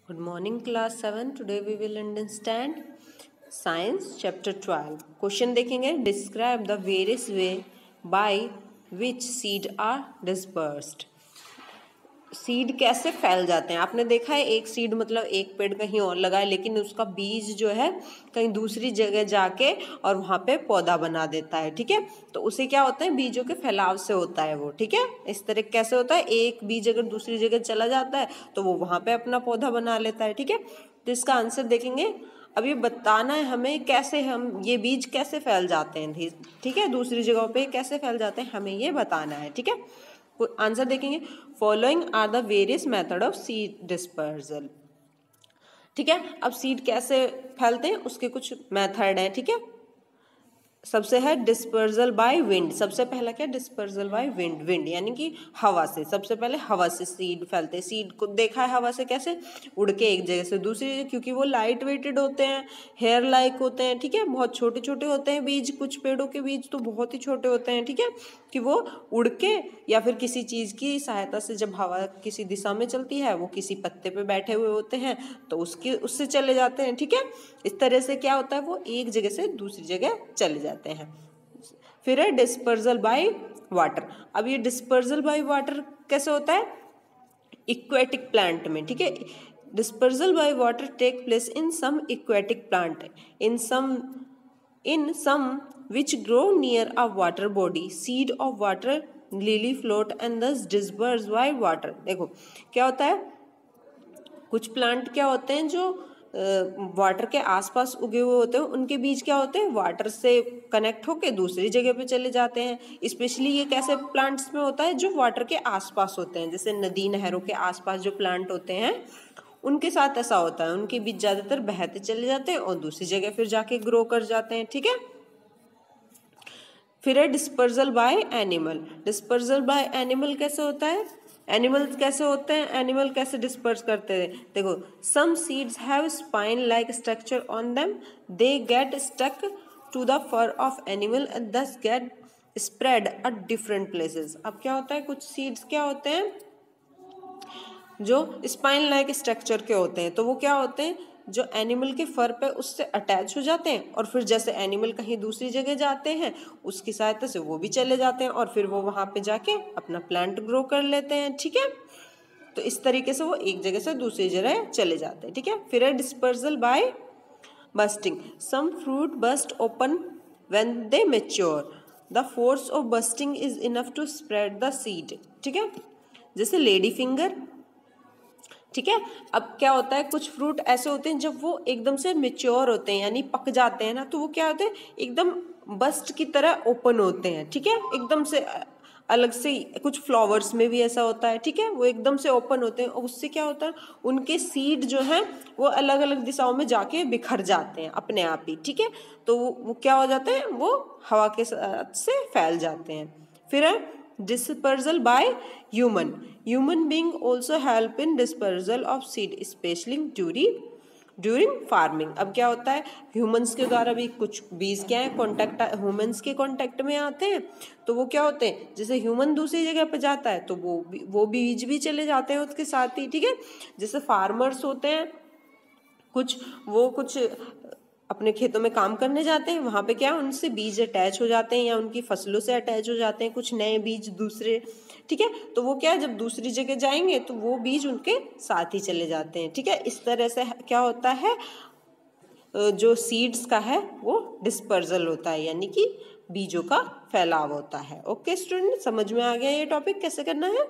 Good morning, class 7. Today we will understand Science chapter 12. Question देखेंगे. Describe the various way by which seed are dispersed. Seed कैसे फैल जाते हैं. आपने देखा है एक सीड मतलब एक पेड़ कहीं और लगा है, लेकिन उसका बीज जो है कहीं दूसरी जगह जाके और वहाँ पे पौधा बना देता है. ठीक है, तो उसे क्या होता है, बीजों के फैलाव से होता है वो. ठीक है, इस तरह कैसे होता है, एक बीज अगर दूसरी जगह चला जाता है तो वो वहाँ पे अपना पौधा बना लेता है. ठीक है, तो इसका आंसर देखेंगे. अब ये बताना है हमें कैसे हम ये बीज कैसे फैल जाते हैं. ठीक है, दूसरी जगहों पे कैसे फैल जाते हैं हमें ये बताना है. ठीक है, आंसर देखेंगे. Following are the various method of seed dispersal. ठीक है, अब सीड कैसे फैलते हैं उसके कुछ मेथड हैं. ठीक है, सबसे है डिस्पर्सल बाय विंड. सबसे पहला क्या, डिस्पर्सल बाय विंड. विंड यानी कि हवा से. सबसे पहले हवा से सीड फैलते हैं. सीड को देखा है हवा से कैसे उड़ के एक जगह से दूसरी जगह, क्योंकि वो लाइट वेटेड होते हैं, हेयर लाइक होते हैं. ठीक है, बहुत छोटे छोटे होते हैं बीज. कुछ पेड़ों के बीज तो बहुत ही छोटे होते हैं. ठीक है, कि वो उड़ के या फिर किसी चीज़ की सहायता से, जब हवा किसी दिशा में चलती है वो किसी पत्ते पे बैठे हुए होते हैं तो उससे चले जाते हैं. ठीक है, इस तरह से क्या होता है, वो एक जगह से दूसरी जगह चले जाते हैं. फिर है डिस्पर्सल बाय वाटर. अब ये डिस्पर्सल बाय वाटर कैसे होता है, इक्वेटिक प्लांट में. ठीक है, dispersal by water take place in some aquatic plant. in some which grow near a water body, seed of water lily float and thus disperse by water. देखो क्या होता है, कुछ प्लांट क्या होते हैं जो वाटर के आसपास उगे हुए होते हैं, उनके बीज क्या होते हैं, वाटर से कनेक्ट होके दूसरी जगह पे चले जाते हैं. स्पेशली ये कैसे प्लांट्स में होता है, जो वाटर के आसपास होते हैं, जैसे नदी नहरों के आसपास जो प्लांट होते हैं उनके साथ ऐसा होता है. उनके बीज ज़्यादातर बहते चले जाते हैं और दूसरी जगह फिर जाके ग्रो कर जाते हैं. ठीक है, फिर है dispersal by animal. Dispersal by animal कैसे होता है, एनिमल्स कैसे होते हैं, एनिमल कैसे डिस्पर्स करते हैं. देखो, some seeds have spine like structure on them, they get stuck to the fur of animal and thus get spread at different places. अब क्या होता है, कुछ सीड्स क्या होते हैं जो स्पाइन लाइक स्ट्रक्चर के होते हैं, तो वो क्या होते हैं, जो एनिमल के फर पे उससे अटैच हो जाते हैं और फिर जैसे एनिमल कहीं दूसरी जगह जाते हैं उसकी सहायता से वो भी चले जाते हैं और फिर वो वहाँ पे जाके अपना प्लांट ग्रो कर लेते हैं. ठीक है, तो इस तरीके से वो एक जगह से दूसरी जगह चले जाते हैं. ठीक है, फिर है dispersal by bursting. Some fruit burst open when they mature. The force of bursting is enough to spread the seed. ठीक है, जैसे लेडी फिंगर. ठीक है, अब क्या होता है, कुछ फ्रूट ऐसे होते हैं जब वो एकदम से मेच्योर होते हैं यानी पक जाते हैं ना, तो वो क्या होते हैं, एकदम बस्ट की तरह ओपन होते हैं. ठीक है, एकदम से अलग से. कुछ फ्लावर्स में भी ऐसा होता है. ठीक है, वो एकदम से ओपन होते हैं और उससे क्या होता है, उनके सीड जो हैं वो अलग अलग दिशाओं में जाके बिखर जाते हैं अपने आप ही. ठीक है, तो वो क्या हो जाते हैं, वो हवा के साथ से फैल जाते हैं. फिर है dispersal by human being also help in dispersal of seed especially during farming. अब क्या होता है, ह्यूमंस के द्वारा भी कुछ बीज क्या है ह्यूमंस के कांटेक्ट में आते हैं, तो वो क्या होते हैं, जैसे ह्यूमन दूसरी जगह पे जाता है तो वो बीज भी चले जाते हैं उसके साथ ही. ठीक है, जैसे फार्मर्स होते हैं कुछ अपने खेतों में काम करने जाते हैं, वहाँ पे क्या है, उनसे बीज अटैच हो जाते हैं या उनकी फसलों से अटैच हो जाते हैं कुछ नए बीज दूसरे. ठीक है, तो वो क्या है, जब दूसरी जगह जाएंगे तो वो बीज उनके साथ ही चले जाते हैं. ठीक है, इस तरह से क्या होता है, जो सीड्स का है वो डिस्पर्सल होता है, यानी कि बीजों का फैलाव होता है. ओके स्टूडेंट, समझ में आ गया ये टॉपिक कैसे करना है.